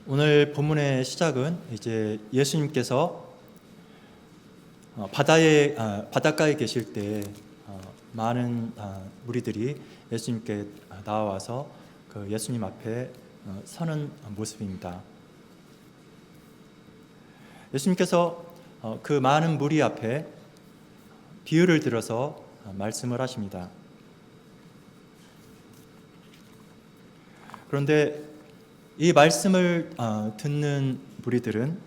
오늘 본문의 시작은 이제 예수님께서 바닷가에 계실 때 많은 무리들이 예수님께 나와서 그 예수님 앞에 서는 모습입니다. 예수님께서 그 많은 무리 앞에 비유를 들어서 말씀을 하십니다. 그런데 이 말씀을 듣는 무리들은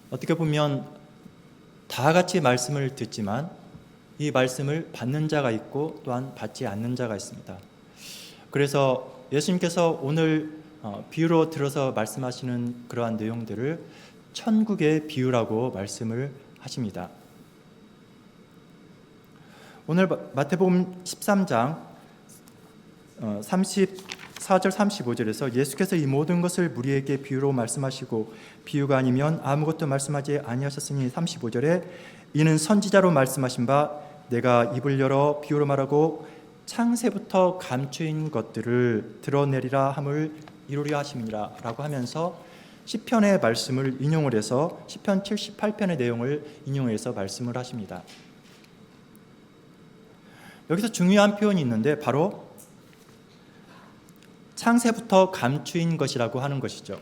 어떻게 보면 다 같이 말씀을 듣지만 이 말씀을 받는 자가 있고 또한 받지 않는 자가 있습니다. 그래서 예수님께서 오늘 비유로 들어서 말씀하시는 그러한 내용들을 천국의 비유라고 말씀을 하십니다. 오늘 마태복음 13장 34절 35절에서 예수께서 이 모든 것을 무리에게 비유로 말씀하시고 비유가 아니면 아무것도 말씀하지 아니하셨으니 35절에 이는 선지자로 말씀하신 바 내가 입을 열어 비유로 말하고 창세부터 감추인 것들을 드러내리라 함을 이루려 하심이라 라고 하면서 시편의 말씀을 인용을 해서 시편 78편의 내용을 인용해서 말씀을 하십니다. 여기서 중요한 표현이 있는데 바로 창세부터 감추인 것이라고 하는 것이죠.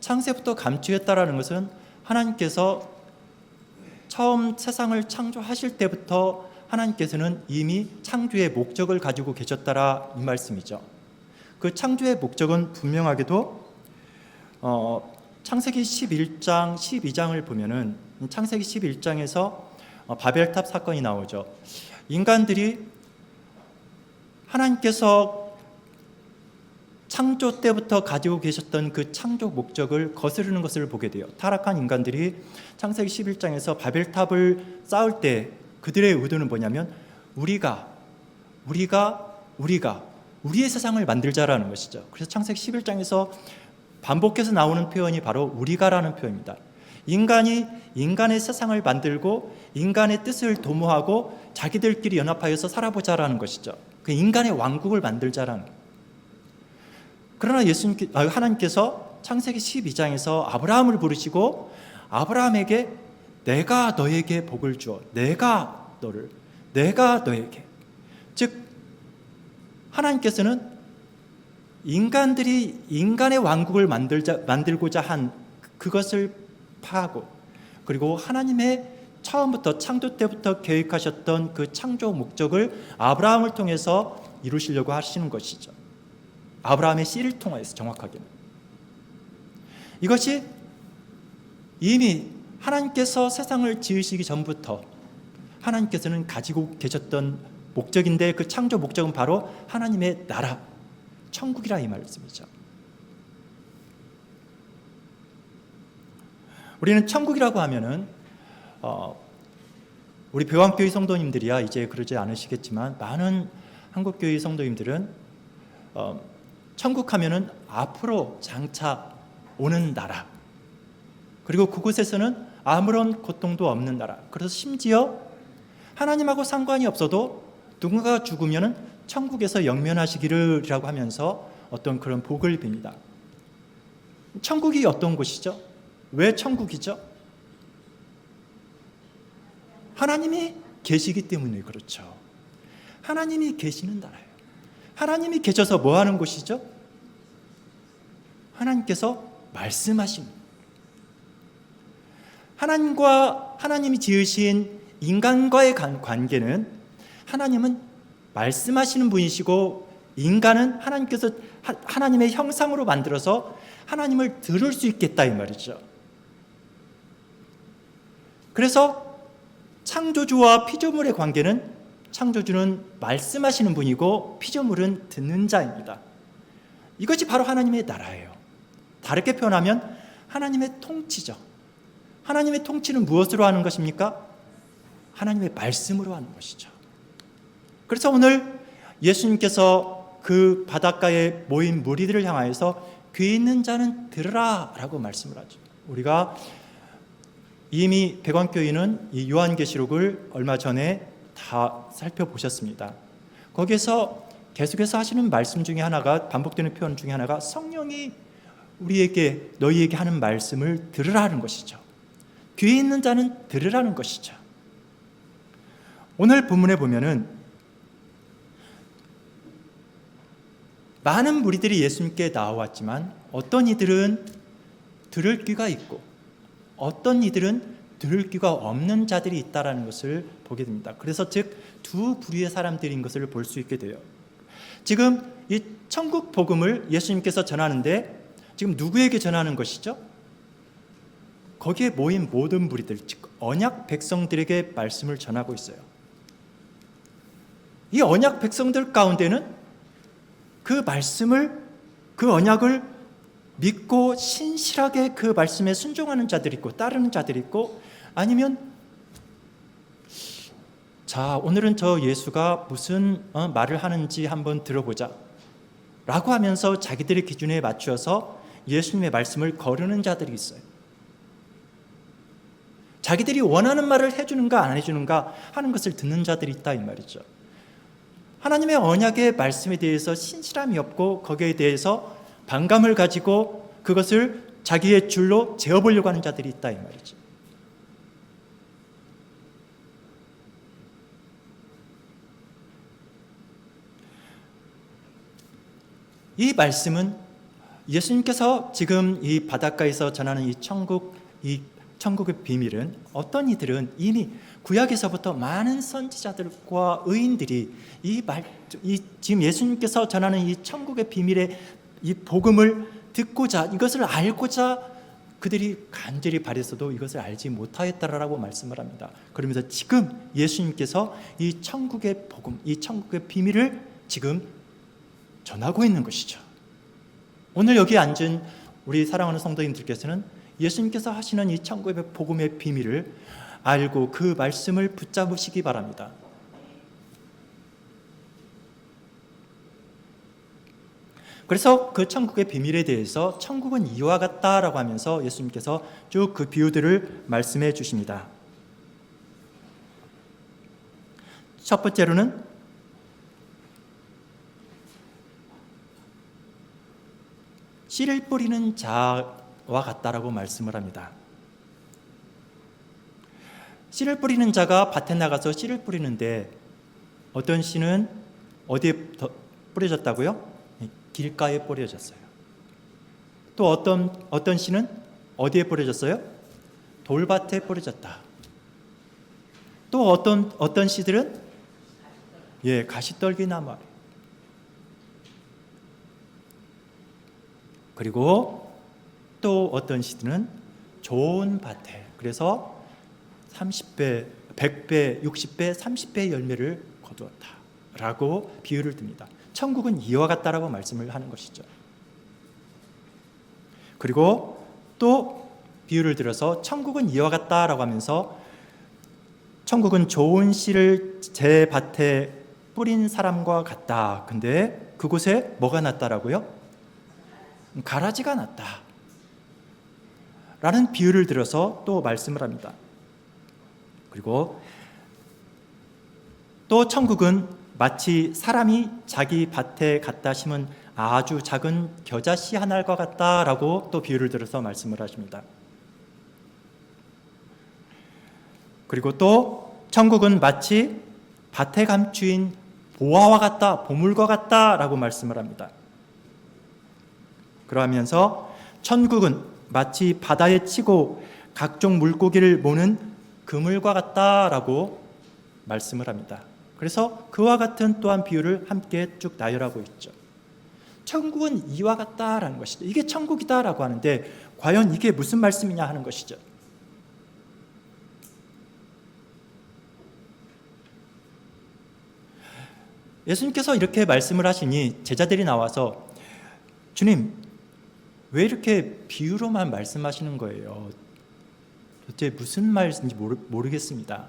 창세부터 감추었다라는 것은 하나님께서 처음 세상을 창조하실 때부터 하나님께서는 이미 창조의 목적을 가지고 계셨다라 이 말씀이죠. 그 창조의 목적은 분명하게도 창세기 11장 12장을 보면은 창세기 11장에서 바벨탑 사건이 나오죠. 인간들이 하나님께서 창조 때부터 가지고 계셨던 그 창조 목적을 거스르는 것을 보게 돼요. 타락한 인간들이 창세기 11장에서 바벨탑을 쌓을 때 그들의 의도는 뭐냐면 우리가 우리의 세상을 만들자라는 것이죠. 그래서 창세기 11장에서 반복해서 나오는 표현이 바로 우리가라는 표현입니다. 인간이 인간의 세상을 만들고 인간의 뜻을 도모하고 자기들끼리 연합하여서 살아보자라는 것이죠. 그 인간의 왕국을 만들자라는 거예요. 그러나 하나님께서 창세기 12장에서 아브라함을 부르시고 아브라함에게 내가 너에게 복을 주어 내가 너에게 즉 하나님께서는 인간들이 인간의 왕국을 만들고자 한 그것을 파하고 그리고 하나님의 처음부터 창조 때부터 계획하셨던 그 창조 목적을 아브라함을 통해서 이루시려고 하시는 것이죠. 아브라함의 씨를 통하여서 정확하게는 이것이 이미 하나님께서 세상을 지으시기 전부터 하나님께서는 가지고 계셨던 목적인데 그 창조 목적은 바로 하나님의 나라, 천국이라 이 말씀이죠. 우리는 천국이라고 하면은 우리 배왕교회 성도님들이야 이제 그러지 않으시겠지만 많은 한국교회 성도님들은 천국 하면은 앞으로 장차 오는 나라 그리고 그곳에서는 아무런 고통도 없는 나라 그래서 심지어 하나님하고 상관이 없어도 누군가가 죽으면은 천국에서 영면하시기를이라고 하면서 어떤 그런 복을 빕니다. 천국이 어떤 곳이죠? 왜 천국이죠? 하나님이 계시기 때문에 그렇죠. 하나님이 계시는 나라예요. 하나님이 계셔서 뭐 하는 곳이죠? 하나님께서 말씀하신 하나님이 지으신 인간과의 관계는 하나님은 말씀하시는 분이시고 인간은 하나님께서 하나님의 형상으로 만들어서 하나님을 들을 수 있겠다 이 말이죠. 그래서 창조주와 피조물의 관계는 창조주는 말씀하시는 분이고 피조물은 듣는 자입니다. 이것이 바로 하나님의 나라예요. 다르게 표현하면 하나님의 통치죠. 하나님의 통치는 무엇으로 하는 것입니까? 하나님의 말씀으로 하는 것이죠. 그래서 오늘 예수님께서 그 바닷가에 모인 무리들을 향하여서 귀 있는 자는 들으라 라고 말씀을 하죠. 우리가 이미 백왕교회는 이 요한계시록을 얼마 전에 다 살펴보셨습니다. 거기에서 계속해서 하시는 말씀 중에 하나가 반복되는 표현 중에 하나가 성령이 우리에게 너희에게 하는 말씀을 들으라는 것이죠. 귀에 있는 자는 들으라는 것이죠. 오늘 본문에 보면은 많은 무리들이 예수님께 나왔지만 어떤 이들은 들을 귀가 있고 어떤 이들은 들을 귀가 없는 자들이 있다라는 것을 보게 됩니다. 그래서 즉 두 부류의 사람들인 것을 볼 수 있게 돼요. 지금 이 천국 복음을 예수님께서 전하는데 지금 누구에게 전하는 것이죠? 거기에 모인 모든 무리들, 즉 언약 백성들에게 말씀을 전하고 있어요. 이 언약 백성들 가운데는 그 말씀을, 그 언약을 믿고 신실하게 그 말씀에 순종하는 자들이 있고 따르는 자들이 있고, 아니면 자, 오늘은 저 예수가 무슨 말을 하는지 한번 들어보자 라고 하면서 자기들의 기준에 맞추어서 예수님의 말씀을 거르는 자들이 있어요. 자기들이 원하는 말을 해주는가 안 해주는가 하는 것을 듣는 자들이 있다 이 말이죠. 하나님의 언약의 말씀에 대해서 신실함이 없고 거기에 대해서 반감을 가지고 그것을 자기의 줄로 재어보려고 하는 자들이 있다 이 말이죠. 이 말씀은 예수님께서 지금 이 바닷가에서 전하는 이 천국의 비밀은 어떤 이들은 이미 구약에서부터 많은 선지자들과 의인들이 지금 예수님께서 전하는 이 천국의 비밀의 이 복음을 듣고자, 이것을 알고자 그들이 간절히 바랬어도 이것을 알지 못하였다라고 말씀을 합니다. 그러면서 지금 예수님께서 이 천국의 복음, 이 천국의 비밀을 지금 전하고 있는 것이죠. 오늘 여기 앉은 우리 사랑하는 성도님들께서는 예수님께서 하시는 이 천국의 복음의 비밀을 알고 그 말씀을 붙잡으시기 바랍니다. 그래서 그 천국의 비밀에 대해서 천국은 이와 같다라고 하면서 예수님께서 쭉 그 비유들을 말씀해 주십니다. 첫 번째로는 씨를 뿌리는 자와 같다라고 말씀을 합니다. 씨를 뿌리는 자가 밭에 나가서 씨를 뿌리는데 어떤 씨는 어디에 뿌려졌다고요? 길가에 뿌려졌어요. 또 어떤 씨는 어디에 뿌려졌어요? 돌밭에 뿌려졌다. 또 어떤 씨들은 가시떨기 나무 아래. 그리고 또 어떤 씨들은 좋은 밭에, 그래서 30배, 100배, 60배, 30배의 열매를 거두었다 라고 비유를 듭니다. 천국은 이와 같다라고 말씀을 하는 것이죠. 그리고 또 비유를 들어서 천국은 이와 같다라고 하면서 천국은 좋은 씨를 제 밭에 뿌린 사람과 같다. 근데 그곳에 뭐가 났다라고요? 가라지가 났다 라는 비유를 들어서 또 말씀을 합니다. 그리고 또 천국은 마치 사람이 자기 밭에 갖다 심은 아주 작은 겨자씨 하나과 같다라고 또 비유를 들어서 말씀을 하십니다. 그리고 또 천국은 마치 밭에 감추인 보화와 같다, 보물과 같다라고 말씀을 합니다. 그러면서 천국은 마치 바다에 치고 각종 물고기를 모는 그물과 같다라고 말씀을 합니다. 그래서 그와 같은 또한 비유를 함께 쭉 나열하고 있죠. 천국은 이와 같다라는 것이죠. 이게 천국이다라고 하는데 과연 이게 무슨 말씀이냐 하는 것이죠. 예수님께서 이렇게 말씀을 하시니 제자들이 나와서 주님, 왜 이렇게 비유로만 말씀하시는 거예요? 도대체 무슨 말인지 모르겠습니다.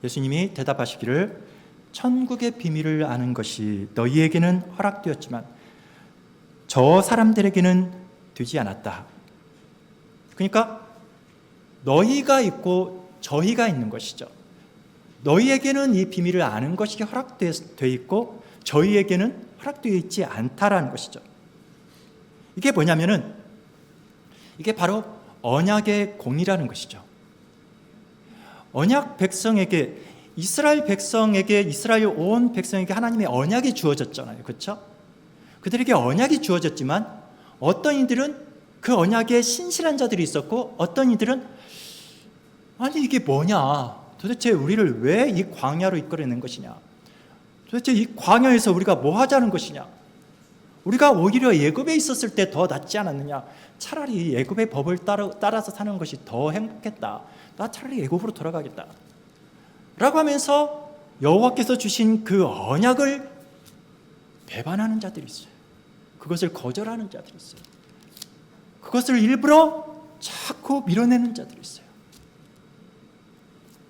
예수님이 대답하시기를 천국의 비밀을 아는 것이 너희에게는 허락되었지만 저 사람들에게는 되지 않았다. 그러니까 너희가 있고 저희가 있는 것이죠. 너희에게는 이 비밀을 아는 것이 허락되어 있고 저희에게는 허락되어 있지 않다라는 것이죠. 이게 뭐냐면은 이게 바로 언약의 공이라는 것이죠. 언약 백성에게, 이스라엘 백성에게, 이스라엘 온 백성에게 하나님의 언약이 주어졌잖아요. 그렇죠? 그들에게 언약이 주어졌지만 어떤 이들은 그 언약에 신실한 자들이 있었고, 어떤 이들은 아니 이게 뭐냐, 도대체 우리를 왜 이 광야로 이끌어낸 것이냐, 도대체 이 광야에서 우리가 뭐 하자는 것이냐, 우리가 오히려 애굽에 있었을 때 더 낫지 않았느냐, 차라리 애굽의 법을 따라서 사는 것이 더 행복했다, 나 차라리 애굽으로 돌아가겠다 라고 하면서 여호와께서 주신 그 언약을 배반하는 자들이 있어요. 그것을 거절하는 자들이 있어요. 그것을 일부러 자꾸 밀어내는 자들이 있어요.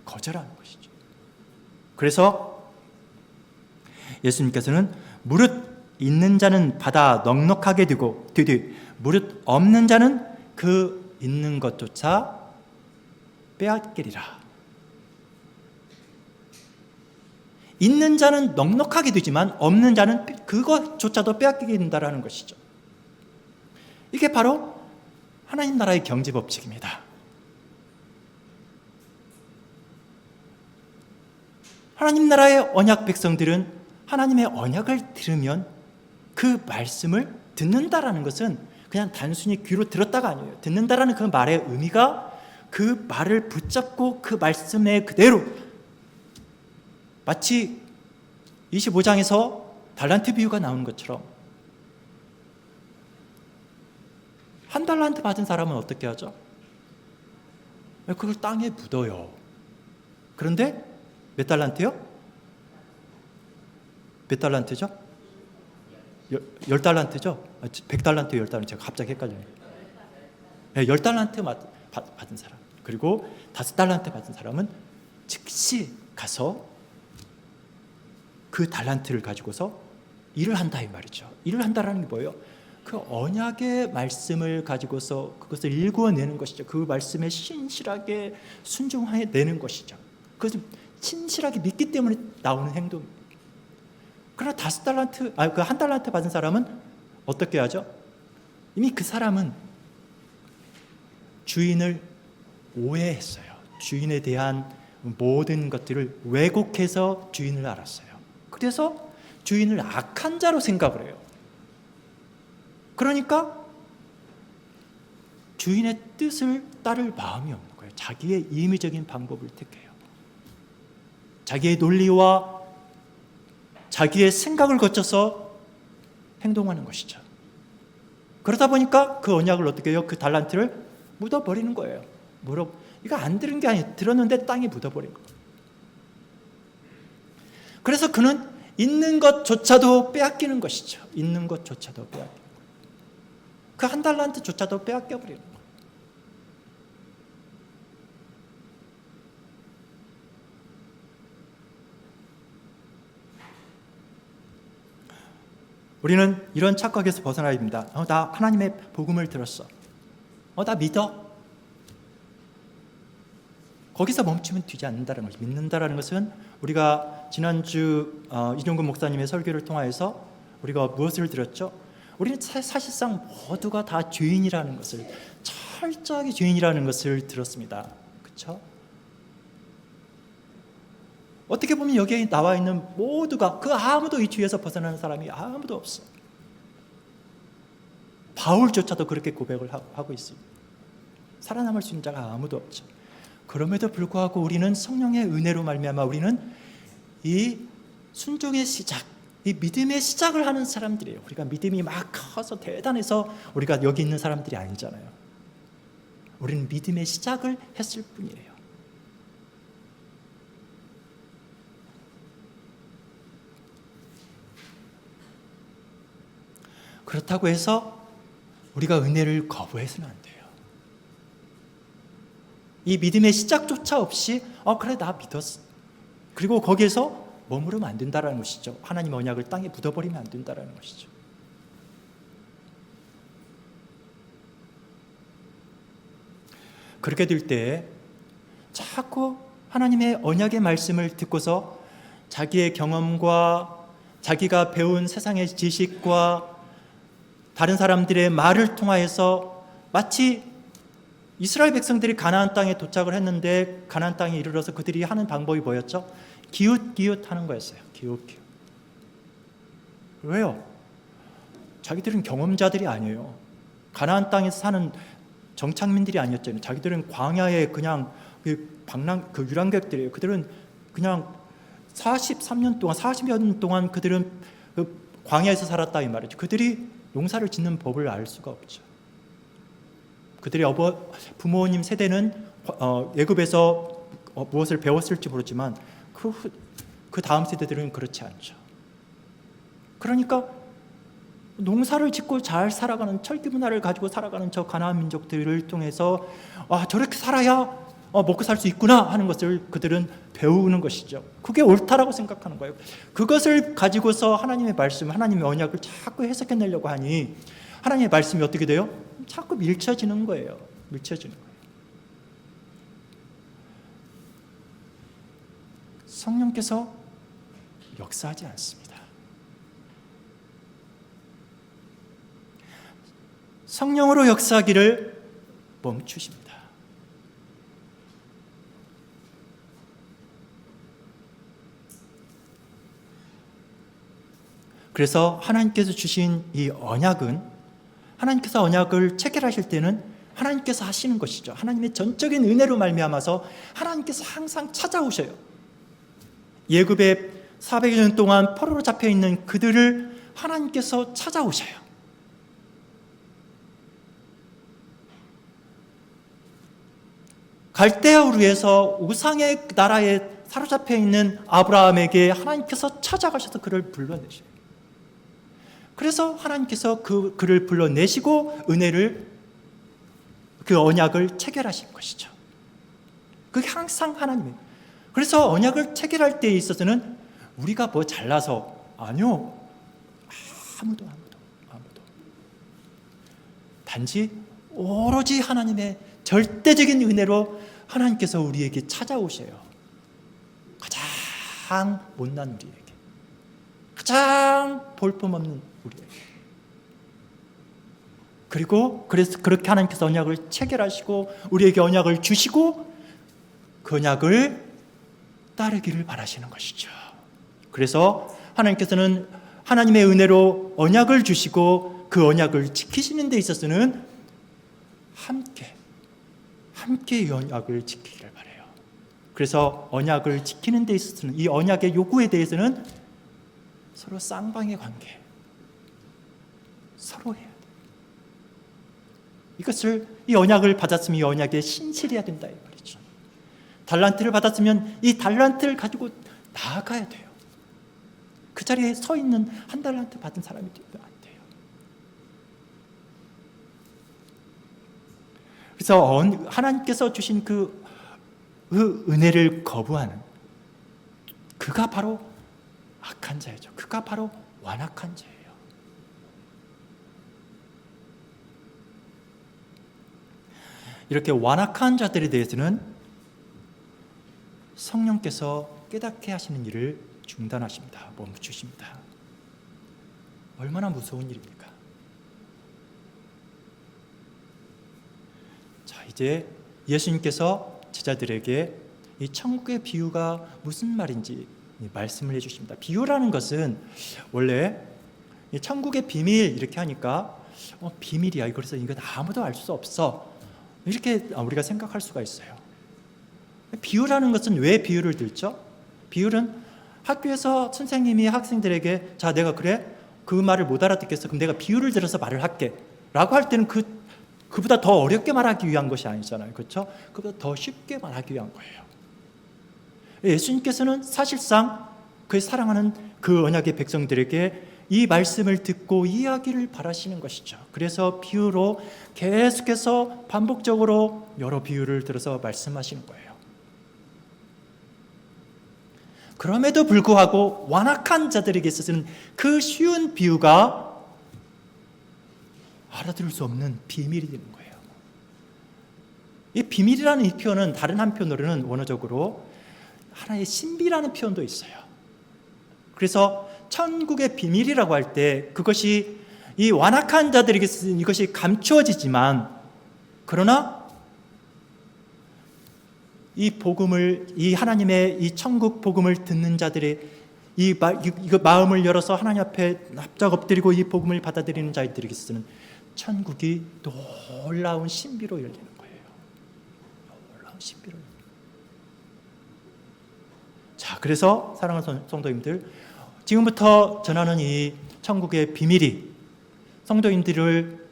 거절하는 것이죠. 그래서 예수님께서는 무릇 있는 자는 받아 넉넉하게 두고 무릇 없는 자는 그 있는 것조차 빼앗기리라. 있는 자는 넉넉하게 두지만 없는 자는 그것조차도 빼앗기게 된다는 것이죠. 이게 바로 하나님 나라의 경제 법칙입니다. 하나님 나라의 언약 백성들은 하나님의 언약을 들으면 그 말씀을 듣는다라는 것은 그냥 단순히 귀로 들었다가 아니에요. 듣는다라는 그 말의 의미가 그 말을 붙잡고 그 말씀에 그대로, 마치 25장에서 달란트 비유가 나오는 것처럼, 한 달란트 받은 사람은 어떻게 하죠? 그걸 땅에 묻어요. 그런데 몇 달란트요? 몇 달란트죠? 10달란트죠? 100달란트, 10달란트. 제가 갑자기 헷갈려요. 10달란트 받은 사람, 그리고 5달란트 받은 사람은 즉시 가서 그 달란트를 가지고서 일을 한다 이 말이죠. 일을 한다라는 게 뭐예요? 그 언약의 말씀을 가지고서 그것을 일구어내는 것이죠. 그 말씀에 신실하게 순종해내는 것이죠. 그것을 신실하게 믿기 때문에 나오는 행동입니다. 그러나 5달란트, 그 1달란트 받은 사람은 어떻게 하죠? 이미 그 사람은 주인을 오해했어요. 주인에 대한 모든 것들을 왜곡해서 주인을 알았어요. 그래서 주인을 악한 자로 생각을 해요. 그러니까 주인의 뜻을 따를 마음이 없는 거예요. 자기의 임의적인 방법을 택해요. 자기의 논리와 자기의 생각을 거쳐서 행동하는 것이죠. 그러다 보니까 그 언약을 어떻게 해요? 그 달란트를 묻어버리는 거예요. 이거 안 들은 게 아니에요. 들었는데 땅에 묻어버린 거예요. 그래서 그는 있는 것조차도 빼앗기는 것이죠. 있는 것조차도 빼앗기는 거예요. 그 1달란트조차도 빼앗겨버리는 거예요. 우리는 이런 착각에서 벗어나야 됩니다. 나 하나님의 복음을 들었어. 나 믿어. 거기서 멈추면 되지 않는다는 것이, 믿는다라는 것은 우리가 지난주 이종근 목사님의 설교를 통하여서 우리가 무엇을 들었죠? 우리는 사실상 모두가 다 죄인이라는 것을, 철저하게 죄인이라는 것을 들었습니다. 그렇죠? 어떻게 보면 여기에 나와 있는 모두가, 아무도 이 죄에서 벗어나는 사람이 아무도 없어. 바울조차도 그렇게 고백을 하고 있습니다. 살아남을 수 있는 자가 아무도 없죠. 그럼에도 불구하고 우리는 성령의 은혜로 말미암아 우리는 이 순종의 시작, 이 믿음의 시작을 하는 사람들이에요. 우리가 믿음이 막 커서 대단해서 우리가 여기 있는 사람들이 아니잖아요. 우리는 믿음의 시작을 했을 뿐이에요. 그렇다고 해서 우리가 은혜를 거부해서는 안 돼요. 이 믿음의 시작조차 없이 그래 나 믿었어, 그리고 거기에서 머무르면 안 된다는 것이죠. 하나님의 언약을 땅에 묻어버리면 안 된다는 것이죠. 그렇게 될 때 자꾸 하나님의 언약의 말씀을 듣고서 자기의 경험과 자기가 배운 세상의 지식과 다른 사람들의 말을 통하여서 마치 이스라엘 백성들이 가나안 땅에 도착을 했는데 가나안 땅에 이르러서 그들이 하는 방법이 뭐였죠? 기웃기웃 하는 거였어요. 기웃기웃. 왜요? 자기들은 경험자들이 아니에요. 가나안 땅에서 사는 정착민들이 아니었잖아요. 자기들은 광야에 그냥 그 유랑객들이에요. 그들은 그냥 43년 동안 40여 년 동안 그들은 그 광야에서 살았다 이 말이죠. 그들이 농사를 짓는 법을 알 수가 없죠. 그들의 부모님 세대는 애굽에서 무엇을 배웠을지 모르지만 그 다음 세대들은 그렇지 않죠. 그러니까 농사를 짓고 잘 살아가는 철기 문화를 가지고 살아가는 저 가나안 민족들을 통해서 저렇게 살아야 먹고 살 수 있구나 하는 것을 그들은 배우는 것이죠. 그게 옳다라고 생각하는 거예요. 그것을 가지고서 하나님의 말씀, 하나님의 언약을 자꾸 해석해내려고 하니 하나님의 말씀이 어떻게 돼요? 자꾸 밀쳐지는 거예요. 밀쳐지는 거예요. 성령께서 역사하지 않습니다. 성령으로 역사하기를 멈추십니다. 그래서 하나님께서 주신 이 언약은 하나님께서 언약을 체결하실 때는 하나님께서 하시는 것이죠. 하나님의 전적인 은혜로 말미암아서 하나님께서 항상 찾아오셔요. 예굽에 400여 년 동안 포로로 잡혀 있는 그들을 하나님께서 찾아오셔요. 갈대아 우르에서 우상의 나라에 사로잡혀 있는 아브라함에게 하나님께서 찾아가셔서 그를 불러내셔요. 그래서 하나님께서 그를 불러내시고 그 언약을 체결하신 것이죠. 그게 항상 하나님이에요. 그래서 언약을 체결할 때에 있어서는 우리가 뭐 잘나서 아니요. 아무도 단지 오로지 하나님의 절대적인 은혜로 하나님께서 우리에게 찾아오셔요. 가장 못난 우리에게, 가장 볼품없는 우리에게. 그래서 그렇게 하나님께서 언약을 체결하시고 우리에게 언약을 주시고 그 언약을 따르기를 바라시는 것이죠. 그래서 하나님께서는 하나님의 은혜로 언약을 주시고 그 언약을 지키시는 데 있어서는 함께 이 언약을 지키기를 바라요. 그래서 언약을 지키는 데 있어서는 이 언약의 요구에 대해서는 서로 쌍방의 관계, 서로 해야 돼요. 이 언약을 받았으면 이 언약에 신실해야 된다 이 말이죠. 달란트를 받았으면 이 달란트를 가지고 나아가야 돼요. 그 자리에 서 있는 한 달란트 받은 사람이 되면 안 돼요. 그래서 하나님께서 주신 그 은혜를 거부하는 그가 바로 악한 자예요. 그가 바로 완악한 자예요. 이렇게 완악한 자들에 대해서는 성령께서 깨닫게 하시는 일을 중단하십니다. 멈추십니다. 얼마나 무서운 일입니까? 자, 이제 예수님께서 제자들에게 이 천국의 비유가 무슨 말인지 말씀을 해주십니다. 비유라는 것은 원래 이 천국의 비밀 이렇게 하니까 비밀이야. 그래서 이거 아무도 알 수 없어. 이렇게 우리가 생각할 수가 있어요. 비유라는 것은 왜 비유를 들죠? 비유는 학교에서 선생님이 학생들에게 자 내가 그래? 그 말을 못 알아듣겠어. 그럼 내가 비유를 들어서 말을 할게 라고 할 때는 그보다 더 어렵게 말하기 위한 것이 아니잖아요. 그렇죠? 그보다 더 쉽게 말하기 위한 거예요. 예수님께서는 사실상 그 사랑하는 그 언약의 백성들에게 이 말씀을 듣고 이해하기를 바라시는 것이죠. 그래서 비유로 계속해서 반복적으로 여러 비유를 들어서 말씀하시는 거예요. 그럼에도 불구하고 완악한 자들에게 있어서는 그 쉬운 비유가 알아들을 수 없는 비밀이 되는 거예요. 이 비밀이라는 이 표현은 다른 한편으로는 원어적으로 하나의 신비라는 표현도 있어요. 그래서 천국의 비밀이라고 할 때 그것이 이 완악한 자들에게서는 이것이 감추어지지만, 그러나 이 복음을, 이 하나님의 이 천국 복음을 듣는 자들의 이거 마음을 열어서 하나님 앞에 납작 엎드리고 이 복음을 받아들이는 자들에게서는 천국이 놀라운 신비로 열리는 거예요. 놀라운 신비로. 자, 그래서 사랑하는 성도님들, 지금부터 전하는 이 천국의 비밀이 성도님들을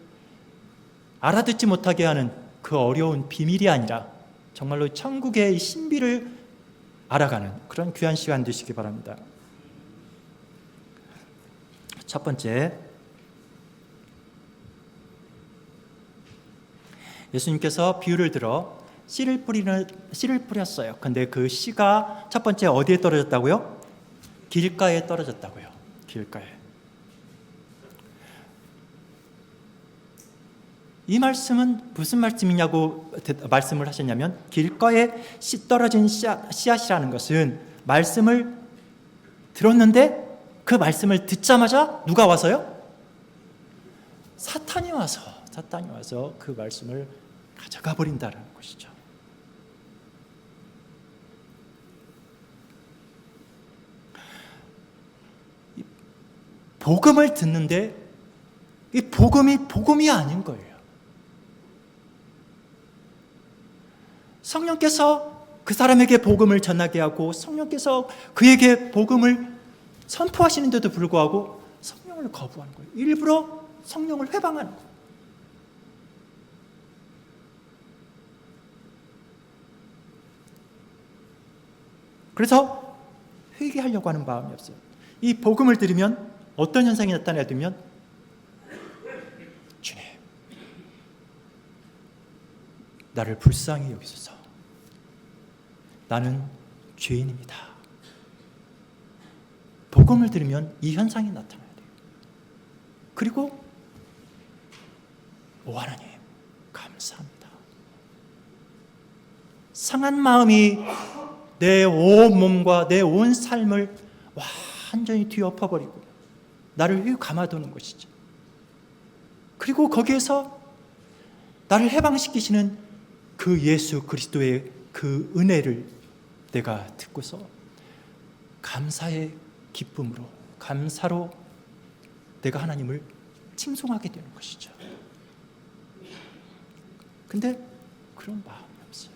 알아듣지 못하게 하는 그 어려운 비밀이 아니라 정말로 천국의 신비를 알아가는 그런 귀한 시간 되시기 바랍니다. 첫 번째, 예수님께서 비유를 들어 씨를 뿌렸어요. 근데 그 씨가 첫 번째 어디에 떨어졌다고요? 길가에 떨어졌다고요. 길가에. 이 말씀은 무슨 말씀이냐고 말씀을 하셨냐면, 길가에 떨어진 씨앗이라는 것은 말씀을 들었는데 그 말씀을 듣자마자 누가 와서요? 사탄이 와서 그 말씀을 가져가 버린다는 것이죠. 복음을 듣는데 이 복음이 아닌 거예요. 성령께서 그 사람에게 복음을 전하게 하고 성령께서 그에게 복음을 선포하시는데도 불구하고 성령을 거부하는 거예요. 일부러 성령을 회방하는 거예요. 그래서 회개하려고 하는 마음이 없어요. 이 복음을 들으면 어떤 현상이 나타나면, 주님, 나를 불쌍히 여기소서. 나는 죄인입니다. 복음을 들으면 이 현상이 나타나야 돼요. 그리고 오 하나님, 감사합니다. 상한 마음이 내 온 몸과 내 온 삶을 완전히 뒤엎어버리고 나를 휘 감아두는 것이죠. 그리고 거기에서 나를 해방시키시는 그 예수 그리스도의 그 은혜를 내가 듣고서 감사의 기쁨으로, 감사로 내가 하나님을 칭송하게 되는 것이죠. 근데 그런 마음이 없어요.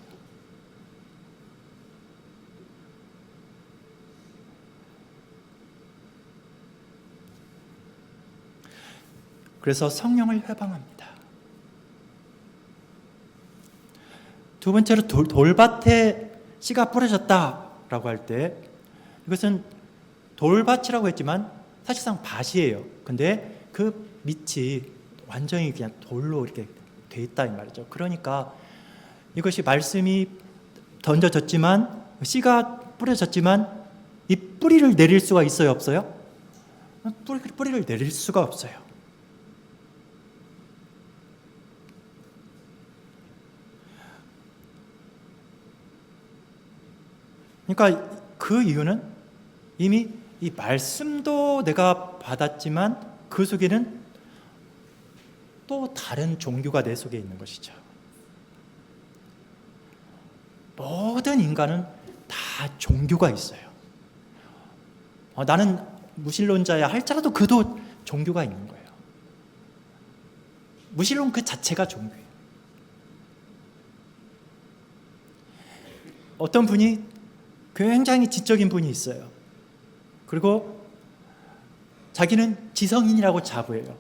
그래서 성령을 회방합니다. 두 번째로 돌밭에 씨가 뿌려졌다라고 할 때, 이것은 돌밭이라고 했지만 사실상 밭이에요. 근데 그 밑이 완전히 그냥 돌로 이렇게 돼 있다 이 말이죠. 그러니까 이것이 말씀이 던져졌지만, 씨가 뿌려졌지만 이 뿌리를 내릴 수가 있어요, 없어요? 뿌리를 내릴 수가 없어요. 그러니까 그 이유는 이미 이 말씀도 내가 받았지만 그 속에는 또 다른 종교가 내 속에 있는 것이죠. 모든 인간은 다 종교가 있어요. 나는 무신론자야 할지라도 그도 종교가 있는 거예요. 무신론 그 자체가 종교예요. 어떤 분이 굉장히 지적인 분이 있어요. 그리고 자기는 지성인이라고 자부해요.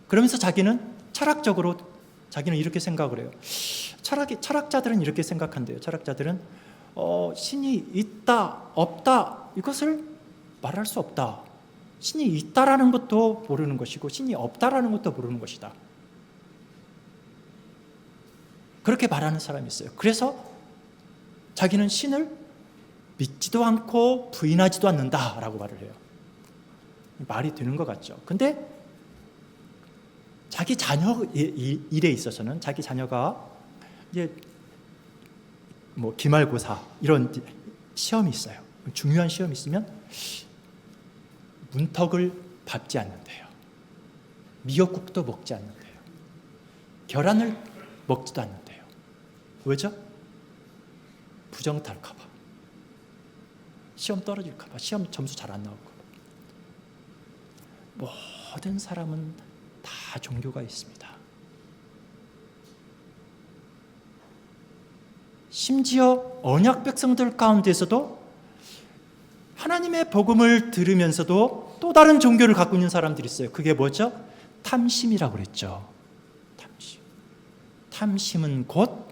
그러면서 자기는 철학적으로 자기는 이렇게 생각을 해요. 철학자들은 이렇게 생각한대요. 철학자들은 신이 있다, 없다 이것을 말할 수 없다. 신이 있다라는 것도 모르는 것이고 신이 없다라는 것도 모르는 것이다. 그렇게 말하는 사람이 있어요. 그래서 자기는 신을 믿지도 않고 부인하지도 않는다라고 말을 해요. 말이 되는 것 같죠. 근데 자기 자녀 일에 있어서는 자기 자녀가 이제 뭐 기말고사 이런 시험이 있어요. 중요한 시험이 있으면 문턱을 밟지 않는데요. 미역국도 먹지 않는데요. 계란을 먹지도 않는데요. 왜죠? 부정 탈까봐. 시험 떨어질까봐. 시험 점수 잘 안 나올까봐. 모든 사람은 다 종교가 있습니다. 심지어 언약 백성들 가운데서도 하나님의 복음을 들으면서도 또 다른 종교를 갖고 있는 사람들이 있어요. 그게 뭐죠? 탐심이라고 그랬죠. 탐심. 탐심은 곧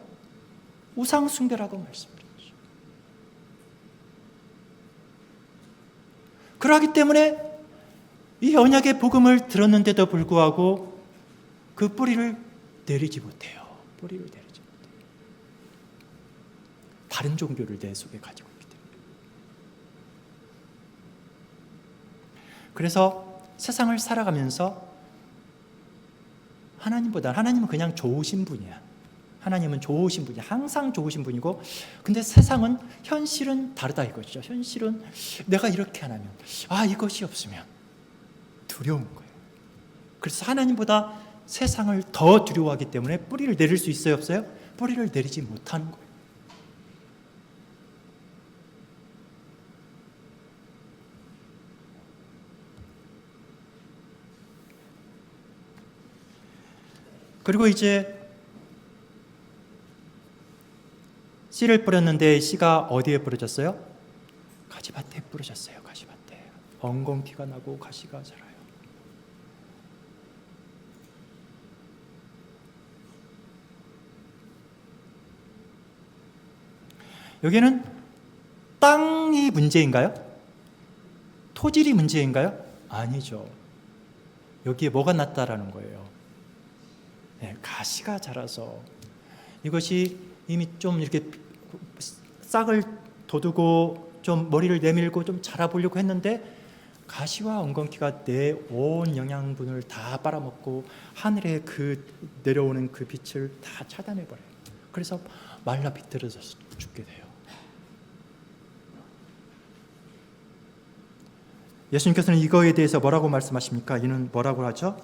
우상 숭배라고 말씀드렸죠. 그러기 때문에 이 언약의 복음을 들었는데도 불구하고 그 뿌리를 내리지 못해요. 뿌리를 내리지 못해요. 다른 종교를 내 속에 가지고 있기 때문에. 그래서 세상을 살아가면서 하나님은 그냥 좋으신 분이야. 하나님은 좋으신 분이야. 항상 좋으신 분이고, 근데 세상은 현실은 다르다 이거죠. 현실은 내가 이렇게 하면 이것이 없으면 두려운 거예요. 그래서 하나님보다 세상을 더 두려워하기 때문에 뿌리를 내릴 수 있어요, 없어요? 뿌리를 내리지 못하는 거예요. 그리고 이제 씨를 뿌렸는데 씨가 어디에 뿌려졌어요? 가시밭에 뿌려졌어요. 가시밭에. 엉겅퀴가 나고 가시가 자라요. 여기는 땅이 문제인가요? 토질이 문제인가요? 아니죠. 여기에 뭐가 났다라는 거예요? 네, 가시가 자라서 이것이 이미 좀 이렇게 싹을 돋우고 좀 머리를 내밀고 좀 자라보려고 했는데 가시와 엉겅퀴가 내 온 영양분을 다 빨아먹고 하늘에 그 내려오는 그 빛을 다 차단해버려요. 그래서 말라 비틀어져서 죽게 돼요. 예수님께서는 이거에 대해서 뭐라고 말씀하십니까? 이는 뭐라고 하죠?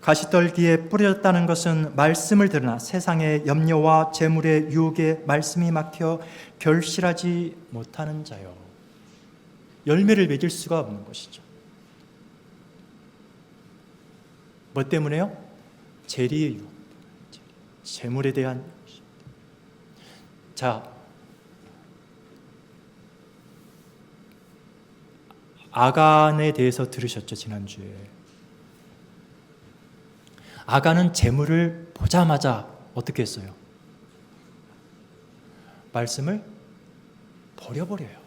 가시떨기에 뿌려졌다는 것은 말씀을 들으나 세상의 염려와 재물의 유혹에 말씀이 막혀 결실하지 못하는 자요. 열매를 맺을 수가 없는 것이죠. 뭐 때문에요? 재리의 유혹, 재물에 대한. 자, 아간에 대해서 들으셨죠, 지난주에. 아간은 재물을 보자마자 어떻게 했어요? 말씀을 버려버려요.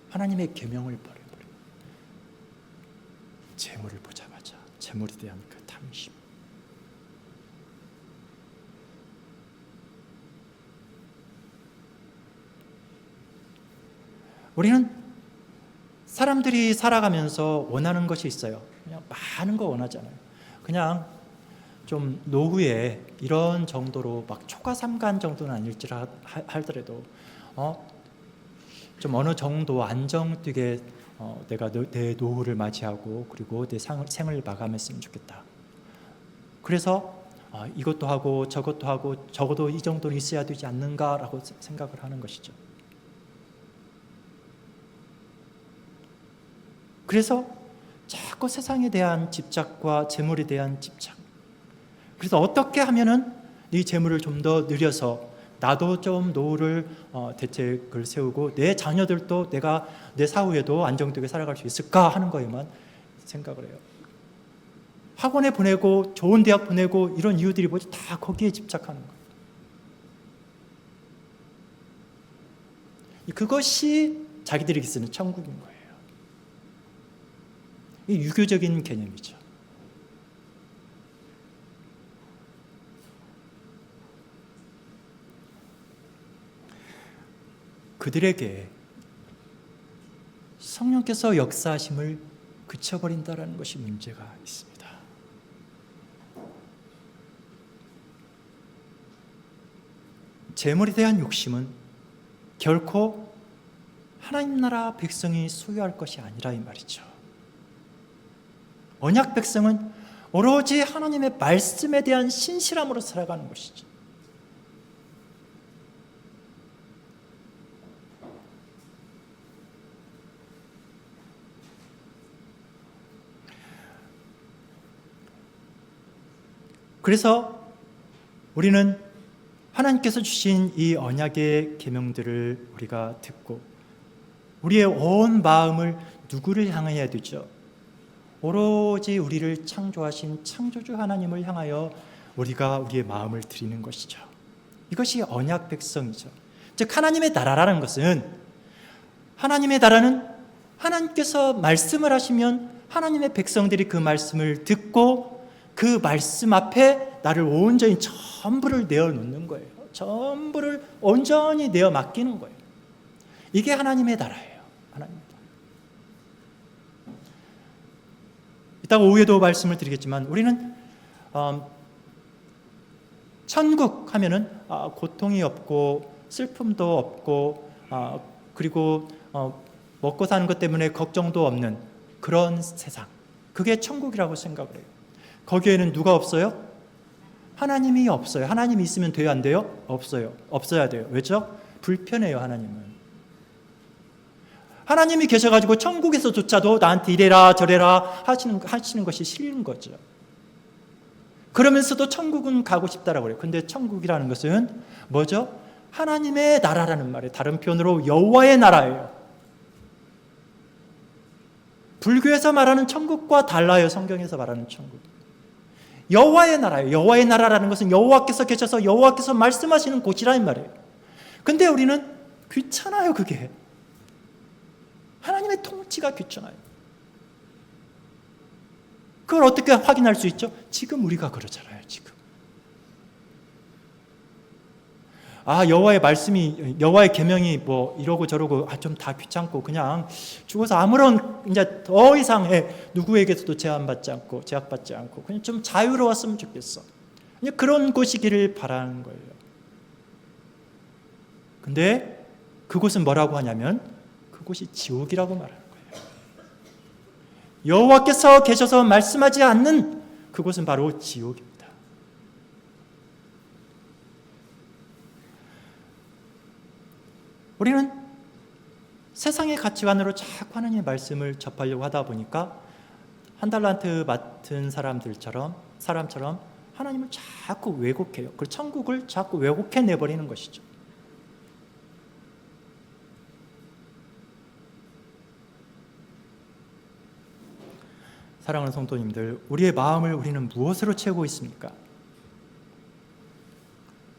하나님의 계명을 버려버려요. 재물을 보자마자 재물에 대한 그 탐심. 우리는 사람들이 살아가면서 원하는 것이 있어요. 그냥 많은 거 원하잖아요. 그냥 좀 노후에 이런 정도로 막 초과삼간 정도는 아닐지라 하더라도 좀 어느 정도 안정되게 내가 내 노후를 맞이하고 그리고 내 생을 마감했으면 좋겠다. 그래서 이것도 하고 저것도 하고 적어도 이 정도는 있어야 되지 않는가라고 생각을 하는 것이죠. 그래서 자꾸 세상에 대한 집착과 재물에 대한 집착. 그래서 어떻게 하면은 이 재물을 좀 더 늘려서 나도 좀 노후를 대책을 세우고 내 자녀들도 내가 내 사후에도 안정되게 살아갈 수 있을까 하는 거에만 생각을 해요. 학원에 보내고 좋은 대학 보내고 이런 이유들이 뭐지? 다 거기에 집착하는 거예요. 그것이 자기들에게 쓰는 천국인 거예요. 이 유교적인 개념이죠. 그들에게 성령께서 역사하심을 그쳐버린다라는 것이 문제가 있습니다. 재물에 대한 욕심은 결코 하나님 나라 백성이 소유할 것이 아니라 이 말이죠. 언약 백성은 오로지 하나님의 말씀에 대한 신실함으로 살아가는 것이죠. 그래서 우리는 하나님께서 주신 이 언약의 계명들을 우리가 듣고 우리의 온 마음을 누구를 향해야 되죠? 오로지 우리를 창조하신 창조주 하나님을 향하여 우리가 우리의 마음을 드리는 것이죠. 이것이 언약 백성이죠. 즉 하나님의 나라라는 것은, 하나님의 나라는 하나님께서 말씀을 하시면 하나님의 백성들이 그 말씀을 듣고 그 말씀 앞에 나를 온전히 전부를 내어놓는 거예요. 전부를 온전히 내어 맡기는 거예요. 이게 하나님의 나라예요. 하나님. 이따가 오후에도 말씀을 드리겠지만 우리는 천국 하면은 고통이 없고 슬픔도 없고 그리고 먹고 사는 것 때문에 걱정도 없는 그런 세상, 그게 천국이라고 생각을 해요. 거기에는 누가 없어요? 하나님이 없어요. 하나님이 있으면 돼요, 안 돼요? 없어요. 없어야 돼요. 왜죠? 불편해요. 하나님은. 하나님이 계셔가지고 천국에서조차도 나한테 이래라 저래라 하시는 것이 싫은 거죠. 그러면서도 천국은 가고 싶다라고 그래요. 근데 천국이라는 것은 뭐죠? 하나님의 나라라는 말이에요. 다른 표현으로 여호와의 나라예요. 불교에서 말하는 천국과 달라요. 성경에서 말하는 천국. 여호와의 나라예요. 여호와의 나라라는 것은 여호와께서 계셔서 여호와께서 말씀하시는 곳이라는 말이에요. 근데 우리는 귀찮아요. 그게 하나님의 통치가 귀찮아요. 그걸 어떻게 확인할 수 있죠? 지금 우리가 그러잖아요. 지금 여호와의 말씀이, 여호와의 계명이 뭐 이러고 저러고 좀 다 귀찮고 그냥 죽어서 아무런 이제 더 이상 누구에게서도 제한받지 않고 제약받지 않고 그냥 좀 자유로웠으면 좋겠어. 그냥 그런 곳이기를 바라는 거예요. 근데 그곳은 뭐라고 하냐면 그곳이 지옥이라고 말하는 거예요. 여호와께서 계셔서 말씀하지 않는 그곳은 바로 지옥입니다. 우리는 세상의 가치관으로 자꾸 하나님의 말씀을 접하려고 하다 보니까 한 달란트 맡은 사람처럼 하나님을 자꾸 왜곡해요. 그 천국을 자꾸 왜곡해 내버리는 것이죠. 사랑하는 성도님들, 우리의 마음을 우리는 무엇으로 채우고 있습니까?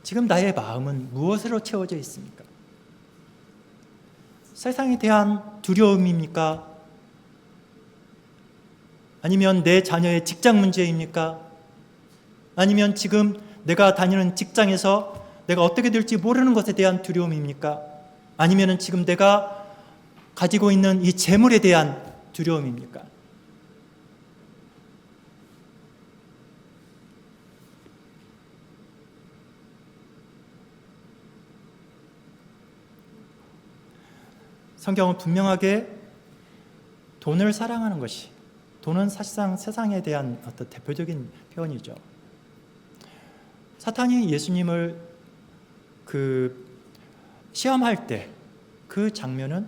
지금 나의 마음은 무엇으로 채워져 있습니까? 세상에 대한 두려움입니까? 아니면 내 자녀의 직장 문제입니까? 아니면 지금 내가 다니는 직장에서 내가 어떻게 될지 모르는 것에 대한 두려움입니까? 아니면 지금 내가 가지고 있는 이 재물에 대한 두려움입니까? 성경은 분명하게 돈을 사랑하는 것이, 돈은 사실상 세상에 대한 어떤 대표적인 표현이죠. 사탄이 예수님을 시험할 때 그 장면은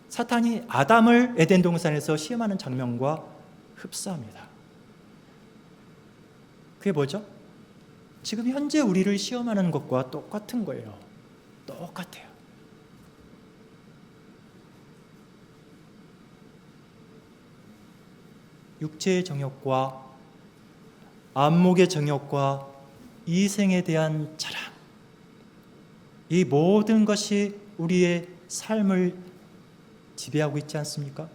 사탄이 아담을 에덴 동산에서 시험하는 장면과 흡사합니다. 그게 뭐죠? 지금 현재 우리를 시험하는 것과 똑같은 거예요. 똑같아요. 육체의 정욕과 안목의 정욕과 이생에 대한 자랑, 이 모든 것이 우리의 삶을 지배하고 있지 않습니까?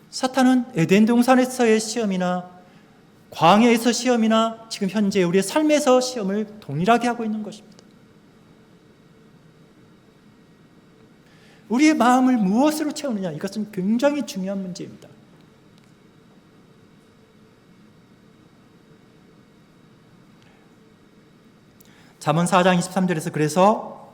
사탄은 에덴 동산에서의 시험이나 광야에서 시험이나 지금 현재 우리의 삶에서 시험을 동일하게 하고 있는 것입니다. 우리의 마음을 무엇으로 채우느냐, 이것은 굉장히 중요한 문제입니다. 잠언 4장 23절에서 그래서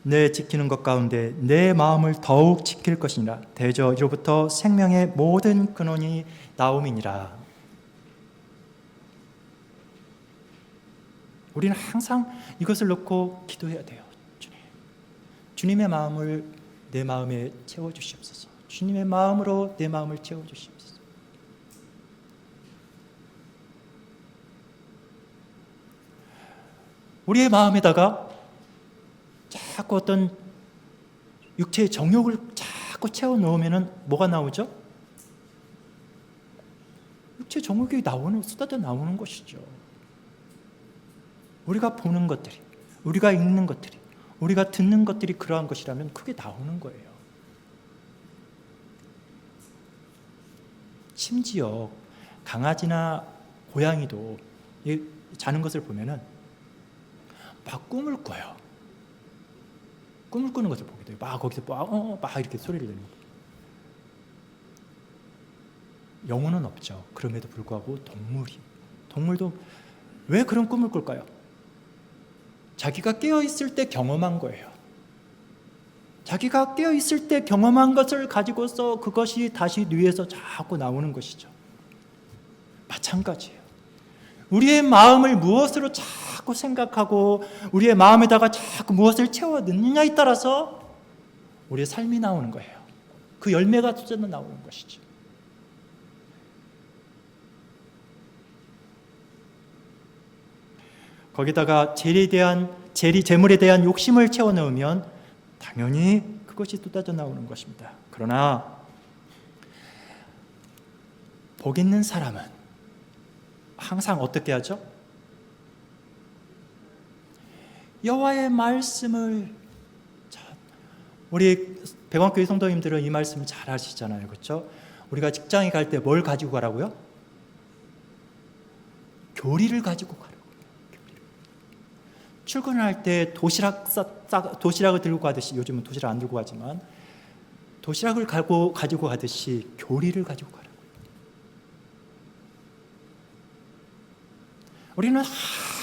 내 지키는 것 가운데 내 마음을 더욱 지킬 것이니라. 대저 이로부터 생명의 모든 근원이 나옴이니라. 우리는 항상 이것을 놓고 기도해야 돼요. 주님의 마음을 내 마음에 채워주시옵소서. 주님의 마음으로 내 마음을 채워주시옵소서. 우리의 마음에다가 자꾸 어떤 육체의 정욕을 자꾸 채워 넣으면 뭐가 나오죠? 육체 정욕이 쏟아져 나오는 것이죠. 우리가 보는 것들이, 우리가 읽는 것들이, 우리가 듣는 것들이 그러한 것이라면 그게 나오는 거예요. 심지어 강아지나 고양이도 자는 것을 보면은 막 꿈을 꿔요. 꿈을 꾸는 것을 보게 돼요. 막 거기서 막 이렇게 소리를 내는 거예요. 영혼은 없죠. 그럼에도 불구하고 동물도 왜 그런 꿈을 꿀까요? 자기가 깨어있을 때 경험한 거예요. 자기가 깨어있을 때 경험한 것을 가지고서 그것이 다시 뇌에서 자꾸 나오는 것이죠. 마찬가지예요. 우리의 마음을 무엇으로 자꾸 생각하고 우리의 마음에다가 자꾸 무엇을 채워 넣느냐에 따라서 우리의 삶이 나오는 거예요. 그 열매가 쏟아져 나오는 것이죠. 거기다가 재물에 대한 욕심을 채워 넣으면 당연히 그것이 쏟아져 나오는 것입니다. 그러나 복 있는 사람은 항상 어떻게 하죠? 여호와의 말씀을, 우리 백왕교회 성도님들은 이 말씀 잘 아시잖아요. 그렇죠? 우리가 직장에 갈 때 뭘 가지고 가라고요? 교리를 가지고 가라고요. 출근할 때 도시락을 들고 가듯이, 요즘은 도시락 안 들고 가지만 도시락을 가지고 가듯이 교리를 가지고 가라고요. 우리는